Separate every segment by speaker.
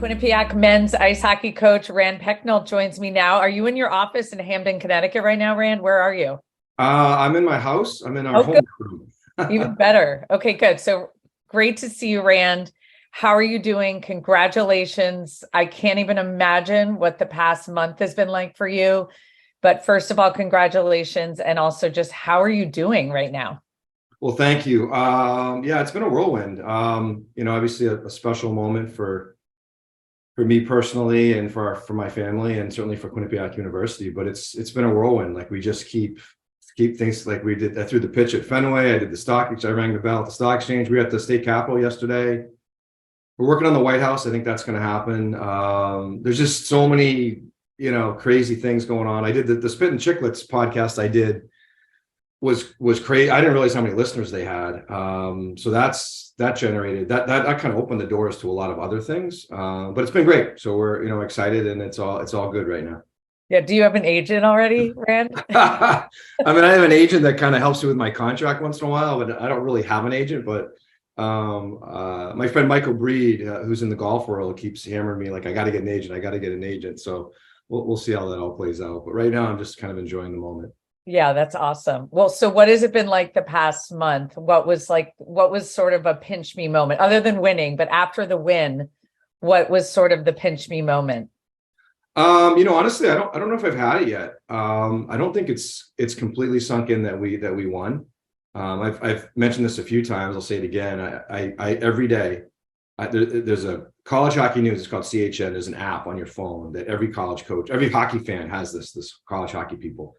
Speaker 1: Quinnipiac men's ice hockey coach Rand Pecknold joins me now. Are you in your office in Hamden, Connecticut right now, Rand? Where are you?
Speaker 2: I'm in my house. I'm in our
Speaker 1: Oh,
Speaker 2: home
Speaker 1: good.
Speaker 2: room.
Speaker 1: Even better. Okay, good. So great to see you, Rand. How are you doing? Congratulations. I can't even imagine what the past month has been like for you. But first of all, congratulations. And also just how are you doing right now?
Speaker 2: Well, thank you. Yeah, it's been a whirlwind. Obviously a special moment for me personally and for my family and certainly for Quinnipiac University. But it's been a whirlwind. Like we just keep things like we did. I threw the pitch at Fenway. I did the stock exchange. I rang the bell at the stock exchange. We were at the state capitol yesterday. We're working on the White House. I think that's going to happen. There's just so many, crazy things going on. I did the Spit and Chicklets podcast I did was crazy. I didn't realize how many listeners they had. So that generated that kind of opened the doors to a lot of other things. But it's been great. So we're, excited and it's all good right now.
Speaker 1: Yeah. Do you have an agent already, Rand?
Speaker 2: I mean, I have an agent that kind of helps me with my contract once in a while, but I don't really have an agent. But my friend Michael Breed, who's in the golf world, keeps hammering me like, I got to get an agent. I got to get an agent. So we'll see how that all plays out. But right now, I'm just kind of enjoying the moment.
Speaker 1: Yeah, that's awesome. Well, so what has it been like the past month? What was sort of a pinch me moment other than winning, but after the win, what was sort of the pinch me moment?
Speaker 2: Honestly, I don't know if I've had it yet. I don't think it's completely sunk in that we won. I've mentioned this a few times. I'll say it again. I every day there's a college hockey news. It's called CHN. There's an app on your phone that every college coach, every hockey fan has this college hockey people.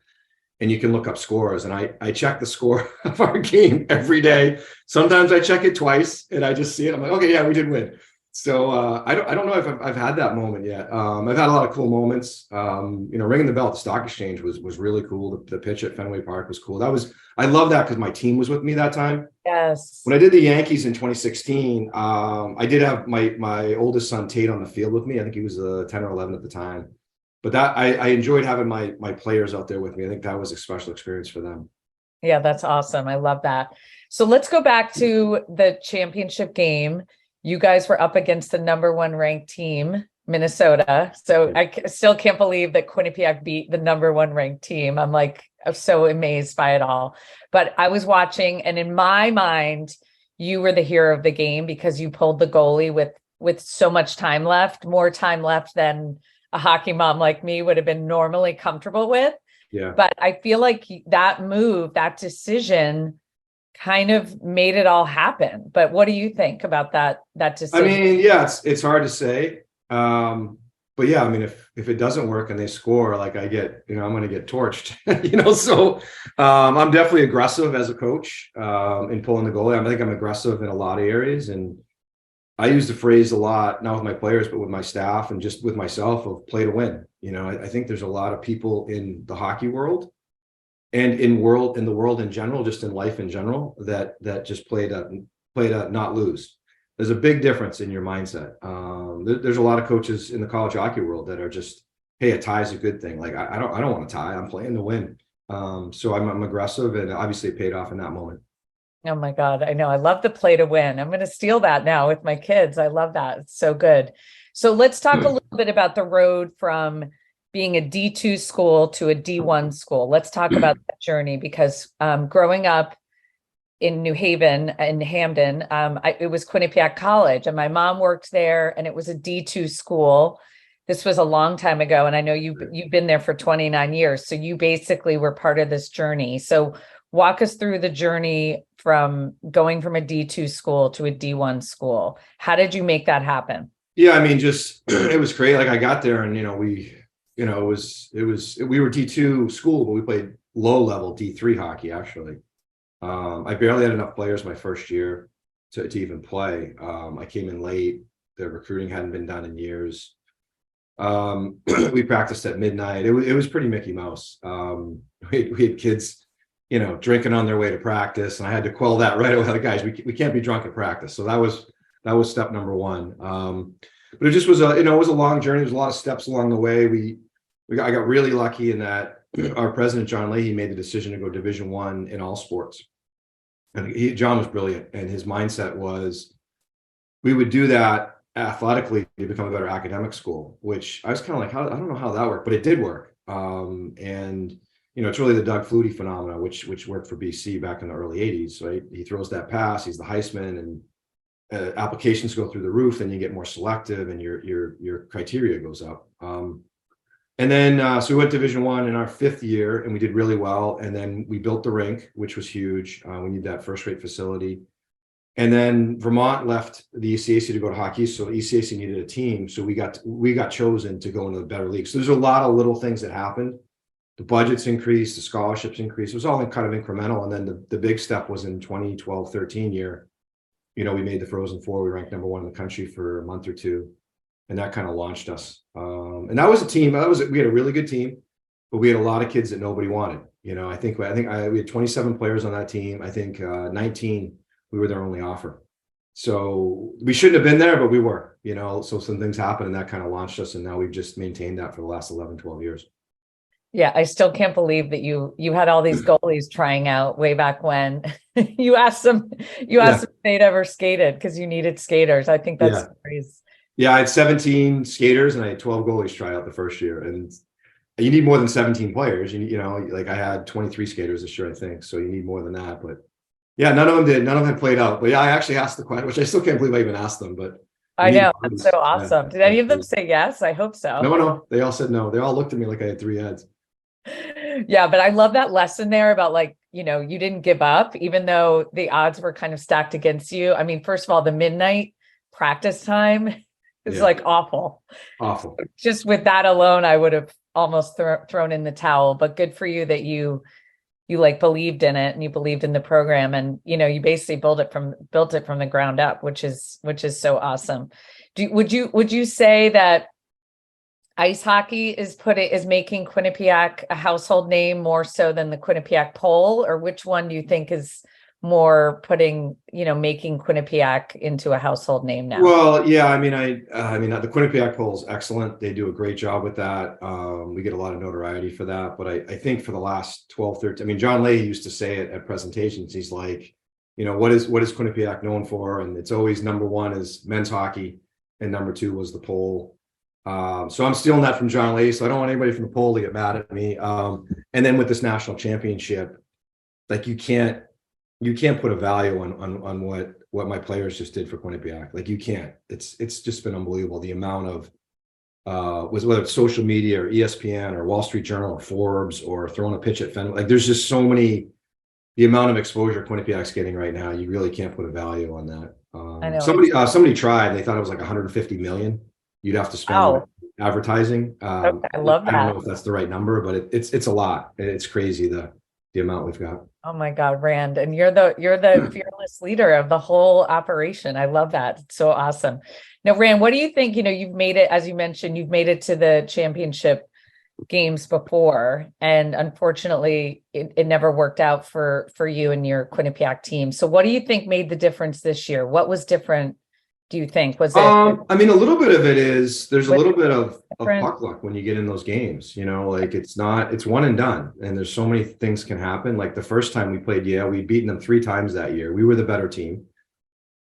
Speaker 2: And you can look up scores. And I check the score of our game every day. Sometimes I check it twice and I just see it. I'm like, okay, yeah, we did win. So I don't know if I've had that moment yet. I've had a lot of cool moments. Ringing the bell at the stock exchange was really cool. The pitch at Fenway Park was cool. I love that because my team was with me that time.
Speaker 1: Yes.
Speaker 2: When I did the Yankees in 2016, I did have my oldest son Tate on the field with me. I think he was 10 or 11 at the time. But that I enjoyed having my players out there with me. I think that was a special experience for them.
Speaker 1: Yeah, that's awesome. I love that. So let's go back to the championship game. You guys were up against the number one ranked team, Minnesota. So I still can't believe that Quinnipiac beat the number one ranked team. I'm so amazed by it all. But I was watching, and in my mind, you were the hero of the game because you pulled the goalie with so much time left, more time left than a hockey mom like me would have been normally comfortable with.
Speaker 2: Yeah.
Speaker 1: But I feel like that move, that decision kind of made it all happen. But what do you think about that decision?
Speaker 2: I mean, yeah, it's hard to say. But yeah, I mean, if it doesn't work and they score, like I'm going to get torched, so I'm definitely aggressive as a coach in pulling the goalie. I think I'm aggressive in a lot of areas. And I use the phrase a lot, not with my players, but with my staff and just with myself of play to win. I think there's a lot of people in the hockey world and in the world in general, just in life in general, that just play to not lose. There's a big difference in your mindset. There's a lot of coaches in the college hockey world that are just, hey, a tie is a good thing. Like I don't want to tie. I'm playing to win. So I'm aggressive, and obviously it paid off in that moment.
Speaker 1: Oh my God. I know. I love the play to win. I'm going to steal that now with my kids. I love that. It's so good. So let's talk a little bit about the road from being a D2 school to a D1 school. Let's talk about that journey because growing up in New Haven in Hamden, it was Quinnipiac College and my mom worked there and it was a D2 school. This was a long time ago. And I know you've been there for 29 years. So you basically were part of this journey. So walk us through the journey from going from a D2 school to a D1 school. How did you make that happen?
Speaker 2: Yeah, I mean, just it was great. Like I got there and we were D2 school, but we played low level D3 hockey actually. I barely had enough players my first year to even play. I came in late. The recruiting hadn't been done in years. We practiced at midnight. It was pretty Mickey Mouse. We had kids drinking on their way to practice. And I had to quell that right away. Like, guys, we can't be drunk at practice. So that was step number one. But it just was it was a long journey. There's a lot of steps along the way. I got really lucky in that our president, John Leahy, made the decision to go Division I in all sports. And John was brilliant. And his mindset was we would do that athletically to become a better academic school, which I was kind of like, I don't know how that worked, but it did work. And it's really the Doug Flutie phenomenon, which worked for BC back in the early 80s, right? He throws that pass, he's the Heisman, and applications go through the roof, then you get more selective and your criteria goes up. And then so we went Division I in our 5th year, and we did really well. And then we built the rink, which was huge. We need that first-rate facility. And then Vermont left the ECAC to go to hockey, so the ECAC needed a team. So we got chosen to go into the better league. So there's a lot of little things that happened. The budgets increased, the scholarships increased. It was all kind of incremental. And then the big step was in 2012-13 year. We made the Frozen Four. We ranked #1 in the country for a month or two, and that kind of launched us. And that was a team. We had a really good team, but we had a lot of kids that nobody wanted. I think we had 27 players on that team. I think 19 we were their only offer. So we shouldn't have been there, but we were. So some things happened, and that kind of launched us. And now we've just maintained that for the last 11, 12 years.
Speaker 1: Yeah, I still can't believe that you had all these goalies trying out way back when. You asked them if they'd ever skated because you needed skaters. I think that's crazy.
Speaker 2: Yeah, I had 17 skaters and I had 12 goalies try out the first year. And you need more than 17 players. Like I had 23 skaters this year, I think. So you need more than that. But yeah, none of them did. None of them played out. But yeah, I actually asked the question, which I still can't believe I even asked them. But
Speaker 1: I know, that's so awesome. Did any of them say yes? I hope so.
Speaker 2: No, they all said no. They all looked at me like I had 3 heads.
Speaker 1: Yeah, but I love that lesson there about you didn't give up, even though the odds were kind of stacked against you. I mean, first of all, the midnight practice time is awful.
Speaker 2: Awful.
Speaker 1: Just with that alone, I would have almost thrown in the towel, but good for you that you believed in it and you believed in the program, and you basically built it from the ground up, which is so awesome. Would you say that ice hockey is making Quinnipiac a household name more so than the Quinnipiac pole, or which one do you think is more making Quinnipiac into a household name now?
Speaker 2: Well, yeah, I mean, the Quinnipiac pole is excellent. They do a great job with that. We get a lot of notoriety for that. But I think for the last 12, 13, I mean, John Leahy used to say it at presentations. He's like, what is Quinnipiac known for? And it's always #1 is men's hockey, and #2 was the pole. So I'm stealing that from John Leahy. So I don't want anybody from the pole to get mad at me. And then with this national championship, like you can't put a value on what my players just did for Quinnipiac. Like you can't. It's just been unbelievable. The amount of whether it's social media or ESPN or Wall Street Journal or Forbes or throwing a pitch at Fenway. Like there's just so many. The amount of exposure Quinnipiac's getting right now, you really can't put a value on that.
Speaker 1: I know.
Speaker 2: Somebody tried. And they thought it was like 150 million. You'd have to spend on advertising.
Speaker 1: Okay, I love that.
Speaker 2: I don't know if that's the right number, but it's a lot. It's crazy the amount we've got.
Speaker 1: Oh my God, Rand. And you're the fearless leader of the whole operation. I love that. It's so awesome. Now, Rand, what do you think? You've made it, as you mentioned, you've made it to the championship games before, and unfortunately it never worked out for you and your Quinnipiac team. So what do you think made the difference this year? What was different, do you think? Was it
Speaker 2: I mean, a little bit of it is there's a little bit of puck luck when you get in those games, like it's one and done, and there's so many things can happen. Like the first time we played Yale, we'd beaten them 3 times that year. We were the better team,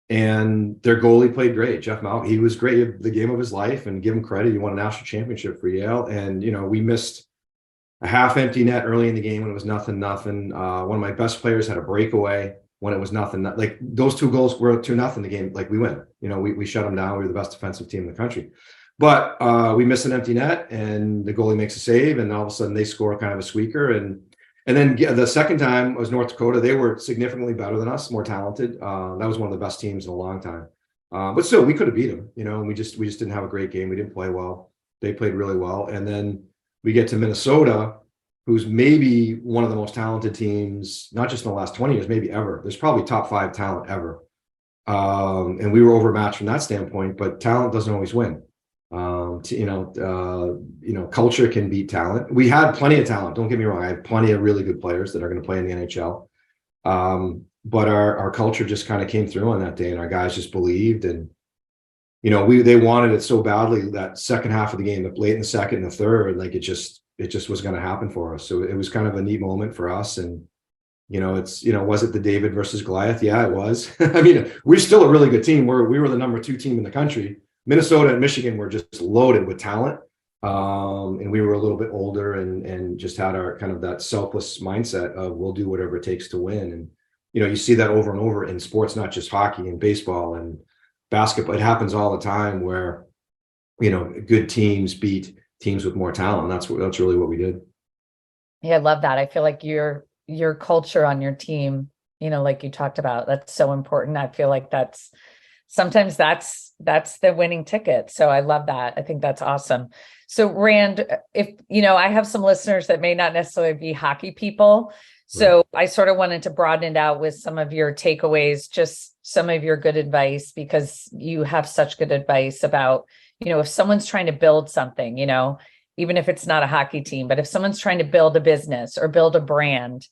Speaker 2: and their goalie played great. Jeff Mount, he was great, the game of his life, and give him credit. He won a national championship for Yale. And we missed a half empty net early in the game when it was nothing. One of my best players had a breakaway when it was nothing. Like those 2 goals were 2-0 the game. Like we win. We shut them down. We were the best defensive team in the country. But we miss an empty net, and the goalie makes a save, and all of a sudden they score kind of a squeaker. And then the second time was North Dakota. They were significantly better than us, more talented. That was one of the best teams in a long time. But still, we could have beat them. And we just didn't have a great game. We didn't play well. They played really well. And then we get to Minnesota, who's maybe one of the most talented teams, not just in the last 20 years, maybe ever. There's probably top 5 talent ever. And we were overmatched from that standpoint, but talent doesn't always win. Culture can beat talent. We had plenty of talent. Don't get me wrong. I have plenty of really good players that are going to play in the NHL. But our culture just kind of came through on that day, and our guys just believed. And, they wanted it so badly that second half of the game, late in the second and the third, like it just was going to happen for us. So it was kind of a neat moment for us. And, was it the David versus Goliath? Yeah, it was. I mean, we're still a really good team. We were the #2 team in the country. Minnesota and Michigan were just loaded with talent. And we were a little bit older and just had our kind of that selfless mindset of we'll do whatever it takes to win. And, you see that over and over in sports, not just hockey and baseball and basketball. It happens all the time where, good teams beat teams with more talent. That's really what we did.
Speaker 1: Yeah, I love that. I feel like your culture on your team, like you talked about, that's so important. I feel like sometimes that's the winning ticket. So I love that. I think that's awesome. So Rand, if, I have some listeners that may not necessarily be hockey people. So I sort of wanted to broaden it out with some of your takeaways, just some of your good advice, because you have such good advice about, if someone's trying to build something, even if it's not a hockey team, but if someone's trying to build a business or build a brand,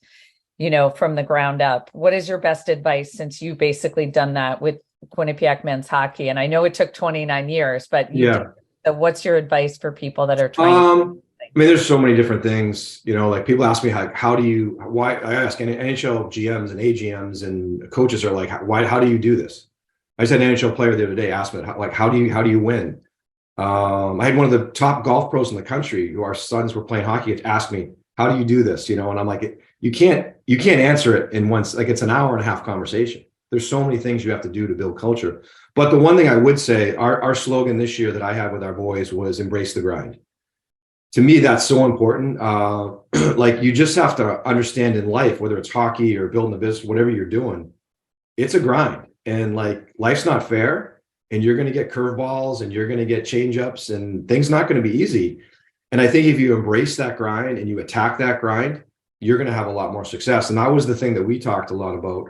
Speaker 1: from the ground up, what is your best advice, since you've basically done that with Quinnipiac men's hockey? And I know it took 29 years, but so what's your advice for people that are trying
Speaker 2: there's so many different things, like people ask me, why I ask NHL GMs and AGMs and coaches are like, how do you do this? I just had an NHL player the other day ask me, how do you win? I had one of the top golf pros in the country who our sons were playing hockey ask me, how do you do this? And I'm like, you can't answer it in once. Like, it's an hour and a half conversation. There's so many things you have to do to build culture. But the one thing I would say, our slogan this year that I had with our boys was embrace the grind. To me, that's so important. Like, you just have to understand in life, whether it's hockey or building a business, whatever you're doing, it's a grind. And like, life's not fair, and you're going to get curveballs and you're going to get change ups, and things not going to be easy. And I think if you embrace that grind and you attack that grind, you're going to have a lot more success. And that was the thing that we talked a lot about,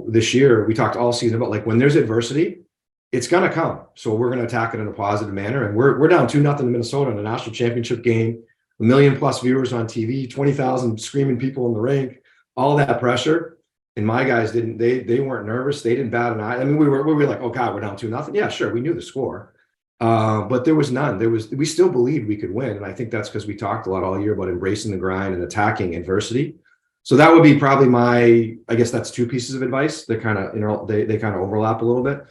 Speaker 2: this year. We talked all season about, like, when there's adversity, it's going to come. So we're going to attack it in a positive manner. And we're down 2-0 to Minnesota in a national championship game, 1 million plus viewers on TV, 20,000 screaming people in the rink, all that pressure. And my guys they weren't nervous. They didn't bat an eye. I mean, we were like, oh God, we're down 2-0. Yeah, sure. We knew the score. But there was none. We still believed we could win. And I think that's because we talked a lot all year about embracing the grind and attacking adversity. So that would be probably I guess that's two pieces of advice that kind of, they kind of overlap a little bit.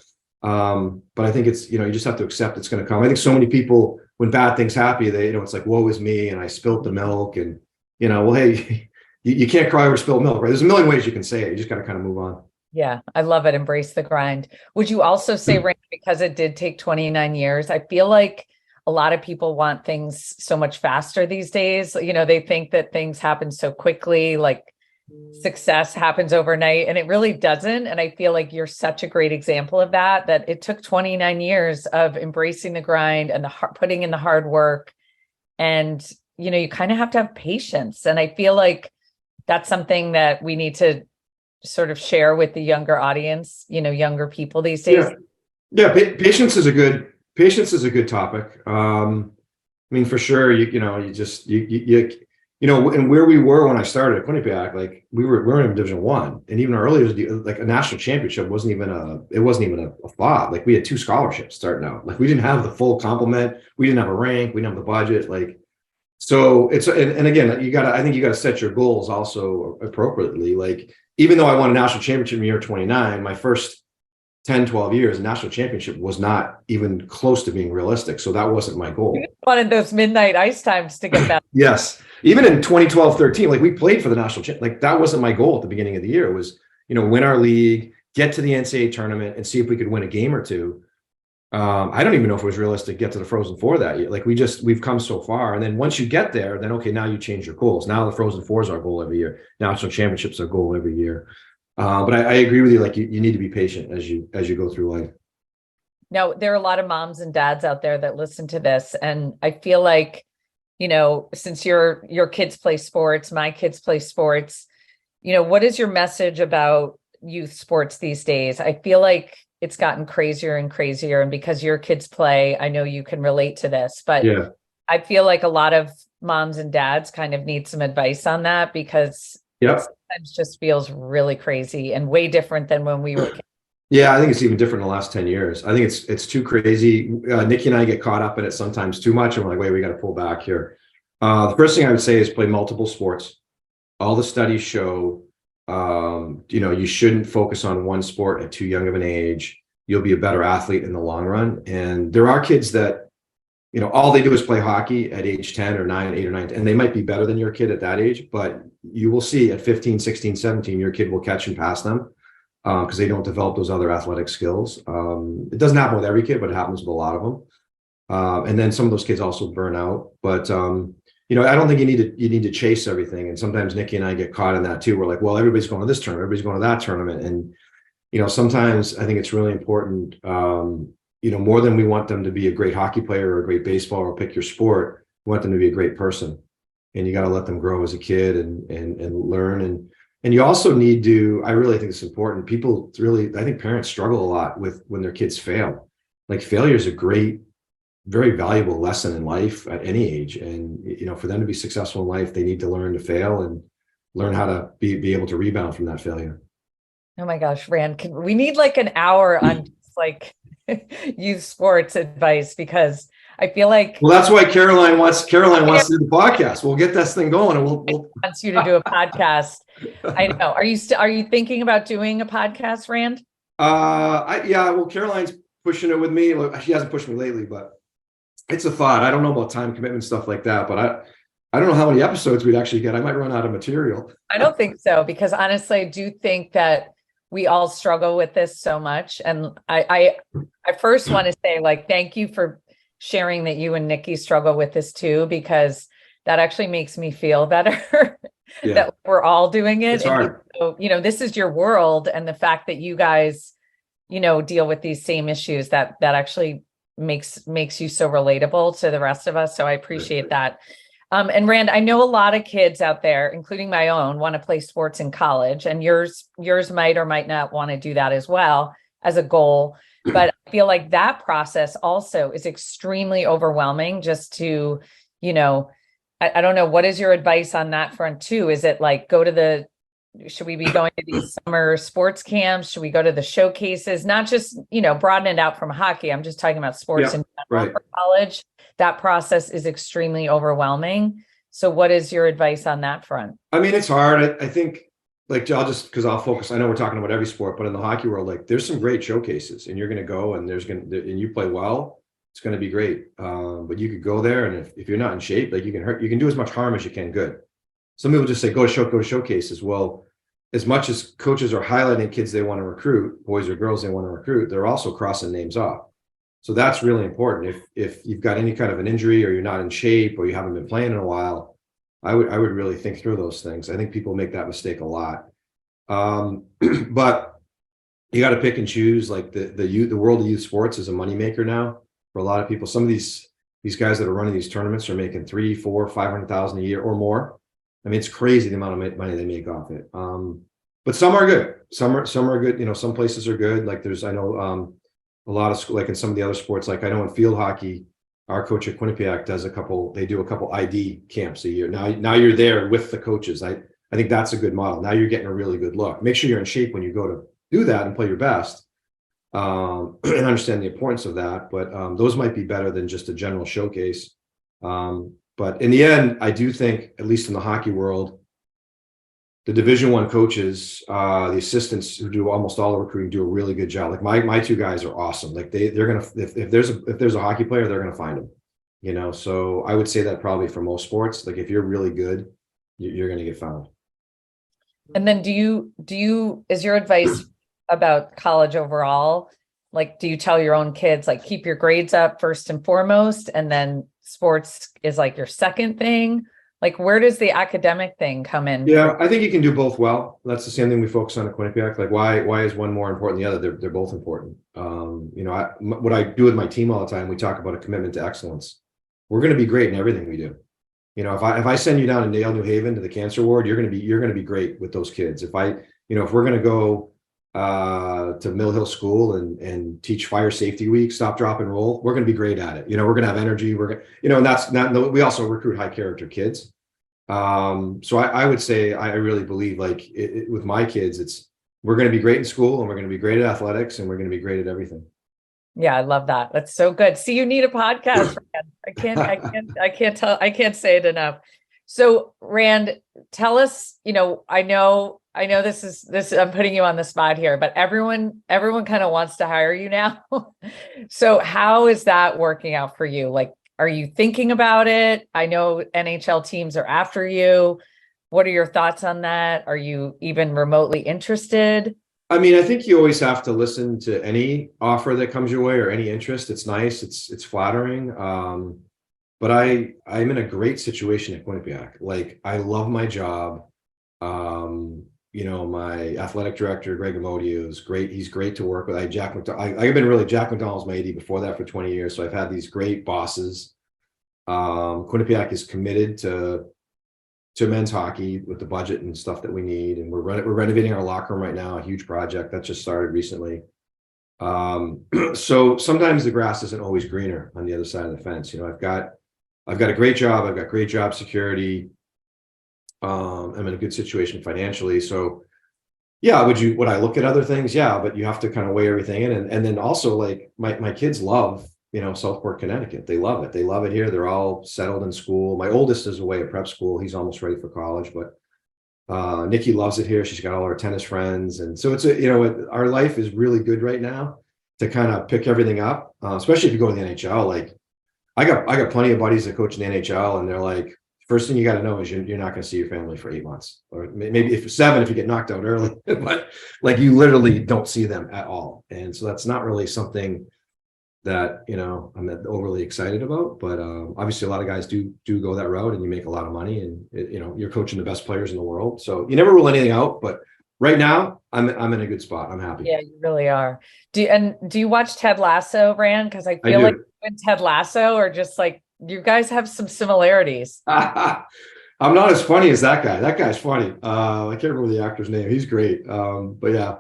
Speaker 2: But I think it's, you just have to accept it's going to come. I think so many people, when bad things happen, it's like, woe is me, and I spilled the milk, and, well, hey, you can't cry over spilled milk, right? There's a million ways you can say it. You just got to kind of move on.
Speaker 1: Yeah, I love it. Embrace the grind. Would you also say, Rand, because it did take 29 years, I feel like a lot of people want things so much faster these days. They think that things happen so quickly, like success happens overnight, and it really doesn't. And I feel like you're such a great example of that it took 29 years of embracing the grind and putting in the hard work. And, you kind of have to have patience. And I feel like that's something that we need to sort of share with the younger audience, younger people these days.
Speaker 2: Yeah. Patience is a good topic. For sure, and where we were when I started at Quinnipiac, like we were in Division I, and even earlier, like a national championship wasn't even a thought. Like, we had 2 scholarships starting out. Like, we didn't have the full complement. We didn't have a rank. We didn't have the budget. Like, so it's, and again, I think you gotta set your goals also appropriately. Like, even though I won a national championship in year 29, my first 10, 12 years, a national championship was not even close to being realistic. So that wasn't my goal.
Speaker 1: You wanted those midnight ice times to get that.
Speaker 2: Yes. Even in 2012, 13, like, we played for the national championship. Like, that wasn't my goal at the beginning of the year. It was, win our league, get to the NCAA tournament, and see if we could win a game or two. I don't even know if it was realistic to get to the Frozen Four that year. Like, we've come so far. And then once you get there, then, okay, now you change your goals. Now the Frozen Four is our goal every year. National championships are our goal every year. But I agree with you. Like, you need to be patient as you go through life.
Speaker 1: Now, there are a lot of moms and dads out there that listen to this. And I feel like, since your kids play sports, my kids play sports, what is your message about youth sports these days? I feel like it's gotten crazier and crazier. And because your kids play, I know you can relate to this, but yeah. I feel like a lot of moms and dads kind of need some advice on that, because it sometimes just feels really crazy and way different than when we were kids.
Speaker 2: Yeah, I think it's even different in the last 10 years. I think it's too crazy. Nikki and I get caught up in it sometimes too much. And we're like, wait, we got to pull back here. The first thing I would say is play multiple sports. All the studies show, you shouldn't focus on one sport at too young of an age. you'll be a better athlete in the long run. And there are kids that, all they do is play hockey at age 10 or 9, 8 or 9, and they might be better than your kid at that age, but you will see at 15, 16, 17, your kid will catch and pass them because they don't develop those other athletic skills. It doesn't happen with every kid, but it happens with a lot of them. And then some of those kids also burn out. But I don't think you need to chase everything. And sometimes Nikki and I get caught in that too. We're like, well, everybody's going to this tournament, everybody's going to that tournament. And sometimes I think it's really important, more than we want them to be a great hockey player or a great baseball or pick your sport, we want them to be a great person. And you got to let them grow as a kid and learn. And you also need to, I really think it's important. People really, I think parents struggle a lot with when their kids fail. Like failure is a great, very valuable lesson in life at any age. And, for them to be successful in life, they need to learn to fail and learn how to be able to rebound from that failure.
Speaker 1: Oh my gosh, Rand, we need like an hour on just like youth sports advice, because I feel like,
Speaker 2: well, that's why Caroline wants to do the podcast. We'll get this thing going, and we'll
Speaker 1: wants you to do a podcast. I know. Are you thinking about doing a podcast, Rand?
Speaker 2: Well, Caroline's pushing it with me. She hasn't pushed me lately, but it's a thought. I don't know about time commitment, stuff like that, but I don't know how many episodes we'd actually get. I might run out of material.
Speaker 1: I don't think so, because honestly, I do think that we all struggle with this so much. And I first want to say, like, thank you for sharing that you and Nikki struggle with this too, because that actually makes me feel better that we're all doing it.
Speaker 2: It's hard.
Speaker 1: So, this is your world. And the fact that you guys, deal with these same issues, that actually makes you so relatable to the rest of us. So I appreciate that. And Rand, I know a lot of kids out there, including my own, want to play sports in college, and yours might or might not want to do that as well as a goal. But I feel like that process also is extremely overwhelming just to, I don't know, what is your advice on that front too? Is it like should we be going to these summer sports camps? Should we go to the showcases? Not just, broaden it out from hockey. I'm just talking about sports in general for college. That process is extremely overwhelming. So what is your advice on that front?
Speaker 2: I mean, it's hard. I think, like, I'll focus. I know we're talking about every sport, but in the hockey world, like, there's some great showcases, and you're going to go, and and you play well, it's going to be great. But you could go there, and if you're not in shape, like, you can do as much harm as you can good. Some people just say, go to showcases. Well, as much as coaches are highlighting kids they want to recruit, boys or girls they want to recruit, they're also crossing names off. So that's really important. If you've got any kind of an injury, or you're not in shape, or you haven't been playing in a while, I would really think through those things. I think people make that mistake a lot. But you got to pick and choose. Like, the world of youth sports is a moneymaker now for a lot of people. Some of these guys that are running these tournaments are making $300,000, $400,000, $500,000 a year or more. I mean, it's crazy the amount of money they make off it. But some are good. Some are good. Some places are good. Like, I know a lot of like in some of the other sports, like I know in field hockey, our coach at Quinnipiac they do a couple ID camps a year. Now you're there with the coaches. I think that's a good model. Now you're getting a really good look. Make sure you're in shape when you go to do that and play your best. And understand the importance of that. But those might be better than just a general showcase. But in the end, I do think, at least in the hockey world, the Division I coaches, the assistants who do almost all the recruiting, do a really good job. Like, my two guys are awesome. Like, they're gonna, if there's a hockey player, they're gonna find him. So I would say that probably for most sports, like, if you're really good, you're gonna get found.
Speaker 1: And then is your advice about college overall, like, do you tell your own kids, like, keep your grades up first and foremost, and then sports is like your second thing? Like, where does the academic thing come in?
Speaker 2: Yeah, I think you can do both well. That's the same thing we focus on at Quinnipiac. Like, why is one more important than the other? They're both important. What I do with my team all the time, we talk about a commitment to excellence. We're going to be great in everything we do. If I send you down to Yale New Haven to the cancer ward, you're going to be great with those kids. If we're going to go to Mill Hill School and teach fire safety week, stop, drop, and roll, we're going to be great at it. We're going to have energy. And that's not, we also recruit high character kids. So I would say, I really believe, like, with my kids, we're going to be great in school, and we're going to be great at athletics, and we're going to be great at everything.
Speaker 1: Yeah, I love that. That's so good. See, you need a podcast. I can't say it enough. So Rand, tell us, I know this I'm putting you on the spot here, but everyone kind of wants to hire you now. So how is that working out for you? Like, are you thinking about it? I know NHL teams are after you. What are your thoughts on that? Are you even remotely interested?
Speaker 2: I mean, I think you always have to listen to any offer that comes your way or any interest. It's nice. It's flattering. But I'm in a great situation at Quinnipiac. Like, I love my job. My athletic director, Greg Amodio, is great. He's great to work with. Jack McDonald's my AD before that for 20 years. So I've had these great bosses. Quinnipiac is committed to men's hockey with the budget and stuff that we need. And we're renovating our locker room right now, a huge project that just started recently. So sometimes the grass isn't always greener on the other side of the fence. I've got a great job. I've got great job security. I'm in a good situation financially. So yeah, would I look at other things? Yeah, but you have to kind of weigh everything in. And then also, like, my kids love, Southport, Connecticut. They love it. They love it here. They're all settled in school. My oldest is away at prep school. He's almost ready for college, but Nikki loves it here. She's got all her tennis friends. And so our life is really good right now to kind of pick everything up, especially if you go to the NHL. Like, I got plenty of buddies that coach in the NHL, and they're like, first thing you got to know is you're not going to see your family for 8 months, or maybe if 7 if you get knocked out early, but like, you literally don't see them at all. And so that's not really something that I'm overly excited about. But obviously a lot of guys do go that route, and you make a lot of money, and you're coaching the best players in the world. So you never rule anything out. But right now I'm in a good spot. I'm happy.
Speaker 1: Yeah, you really are. Do you watch Ted Lasso, Rand? Because I feel like you and Ted Lasso are just like, you guys have some similarities.
Speaker 2: I'm not as funny as that guy. That guy's funny. I can't remember the actor's name. He's great. But yeah,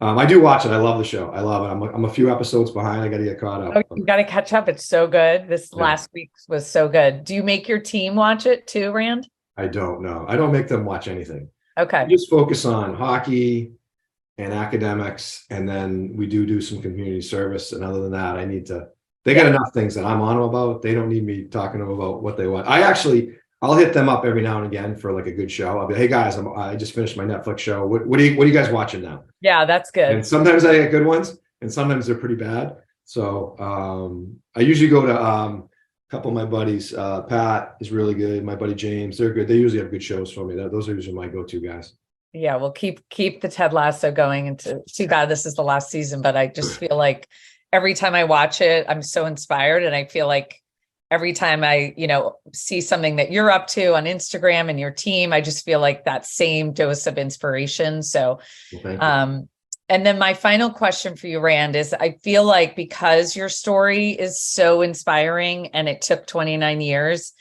Speaker 2: I do watch it. I love the show. I love it. I'm a few episodes behind. I got to get caught up.
Speaker 1: Oh, you got to catch up. It's so good. This last week was so good. Do you make your team watch it too, Rand?
Speaker 2: I don't know. I don't make them watch anything.
Speaker 1: Okay.
Speaker 2: I just focus on hockey and academics, and then we do some community service. And other than that, they got enough things that I'm on them about. They don't need me talking to them about what they want. I'll hit them up every now and again for like a good show. I'll be, hey guys, I just finished my Netflix show. What are you guys watching now?
Speaker 1: Yeah, that's good.
Speaker 2: And sometimes I get good ones, and sometimes they're pretty bad. So I usually go to a couple of my buddies. Pat is really good. My buddy James, they're good. They usually have good shows for me. Those are usually my go-to guys.
Speaker 1: Yeah, we'll keep the Ted Lasso going. And too bad this is the last season, but I just feel like every time I watch it, I'm so inspired. And I feel like every time I, see something that you're up to on Instagram and your team, I just feel like that same dose of inspiration. So, and then my final question for you, Rand, is I feel like because your story is so inspiring and it took 29 years,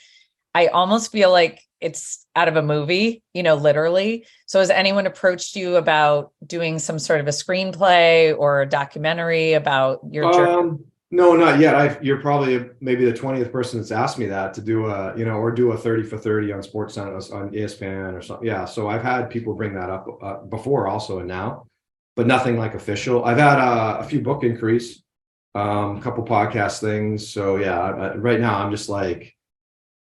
Speaker 1: I almost feel like it's out of a movie, literally. So has anyone approached you about doing some sort of a screenplay or a documentary about your journey?
Speaker 2: No, not yet. You're probably maybe the 20th person that's asked me that, to do or do a 30 for 30 on SportsCenter on ESPN or something. Yeah. So I've had people bring that up before also and now, but nothing like official. I've had a few book inquiries, a couple podcast things. So yeah, right now I'm just like,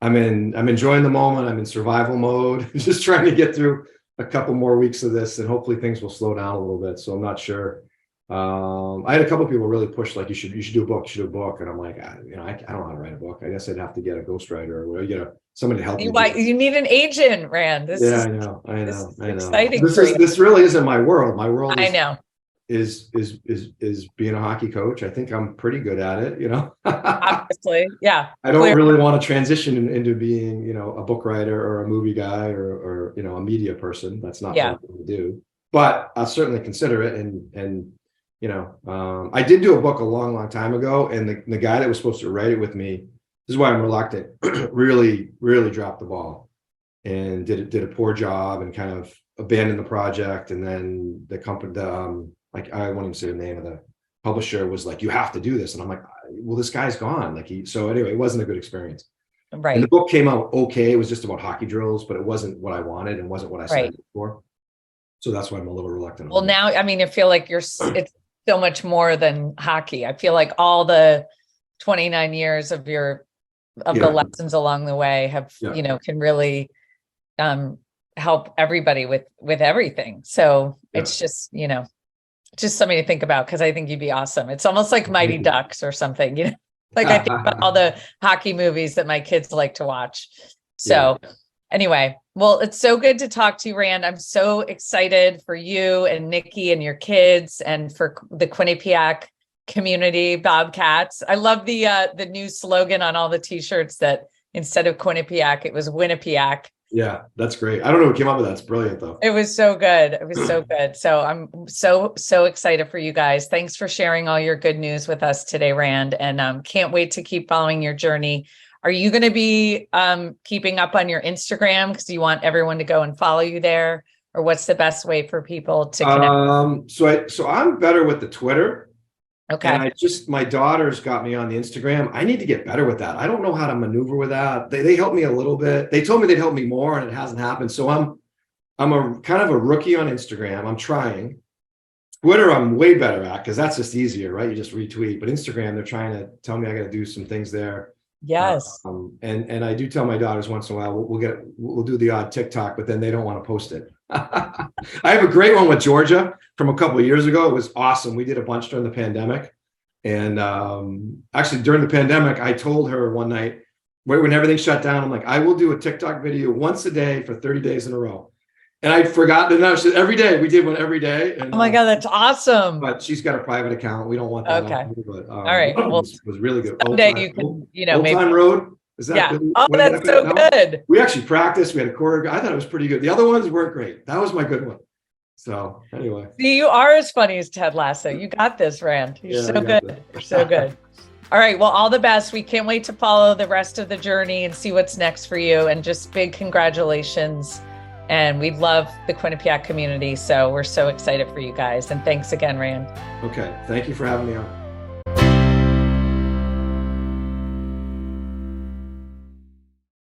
Speaker 2: I'm enjoying the moment. I'm in survival mode, just trying to get through a couple more weeks of this, and hopefully things will slow down a little bit. So I'm not sure. I had a couple of people really push, like, you should do a book. You should do a book. And I'm like, I don't know how to write a book. I guess I'd have to get a ghostwriter or somebody to help me.
Speaker 1: You need an agent, Rand.
Speaker 2: I know.
Speaker 1: Exciting.
Speaker 2: This really isn't my world. My world
Speaker 1: I know.
Speaker 2: Is being a hockey coach. I think I'm pretty good at it,
Speaker 1: Obviously, yeah.
Speaker 2: I don't really want to transition into being, a book writer or a movie guy or a media person. That's not what I'm going to do. But I'll certainly consider it. And I did do a book a long, long time ago, and the guy that was supposed to write it with me, this is why I'm reluctant, really, really dropped the ball and did a poor job and kind of abandoned the project. And then the company, I won't even say the name of the publisher, was like, you have to do this. And I'm like, well, this guy's gone. So anyway, it wasn't a good experience.
Speaker 1: Right.
Speaker 2: And the book came out okay. It was just about hockey drills, but it wasn't what I wanted and wasn't what I signed up for. So that's why I'm a little reluctant.
Speaker 1: Well, now, I feel like it's so much more than hockey. I feel like all the 29 years of the lessons along the way have, can really help everybody with everything. So
Speaker 2: Yeah.
Speaker 1: it's just, just something to think about, because I think you'd be awesome. It's almost like Mighty Ducks or something, like I think about all the hockey movies that my kids like to watch. So anyway, well, it's so good to talk to you, Rand. I'm so excited for you and Nikki and your kids, and for the Quinnipiac community Bobcats. I love the new slogan on all the t-shirts, that instead of Quinnipiac, it was Winnipiac.
Speaker 2: Yeah, that's great. I don't know who came up with that. It's brilliant, though.
Speaker 1: It was so good. It was so good. So I'm so excited for you guys. Thanks for sharing all your good news with us today, Rand. And can't wait to keep following your journey. Are you going to be keeping up on your Instagram, because you want everyone to go and follow you there? Or what's the best way for people to connect?
Speaker 2: So I'm better with the Twitter.
Speaker 1: Okay.
Speaker 2: And my daughter's got me on the Instagram. I need to get better with that. I don't know how to maneuver with that. They helped me a little bit. They told me they'd help me more, and it hasn't happened. So I'm a kind of a rookie on Instagram. I'm trying. Twitter, I'm way better at, because that's just easier, right? You just retweet. But Instagram, they're trying to tell me I got to do some things there.
Speaker 1: Yes.
Speaker 2: And I do tell my daughters once in a while, we'll do the odd TikTok, but then they don't want to post it. I have a great one with Georgia from a couple of years ago. It was awesome. We did a bunch during the pandemic. And actually during the pandemic, I told her one night, when everything shut down, I'm like, I will do a TikTok video once a day for 30 days in a row. And I'd forgotten to know. She said, every day. We did one every day. And,
Speaker 1: oh my God, that's awesome.
Speaker 2: But she's got a private account. We don't want that.
Speaker 1: Okay.
Speaker 2: But,
Speaker 1: all right. Well,
Speaker 2: was really good.
Speaker 1: Someday you can,
Speaker 2: Old
Speaker 1: maybe.
Speaker 2: Time Road. Is that
Speaker 1: yeah.
Speaker 2: good?
Speaker 1: Oh, that's so good.
Speaker 2: We actually practiced. We had a choreograph. I thought it was pretty good. The other ones weren't great. That was my good one. So anyway.
Speaker 1: See, you are as funny as Ted Lasso. You got this, Rand. You're so good. You're so good. All right. Well, all the best. We can't wait to follow the rest of the journey and see what's next for you. And just big congratulations. And we love the Quinnipiac community. So we're so excited for you guys. And thanks again, Rand.
Speaker 2: Okay. Thank you for having me on.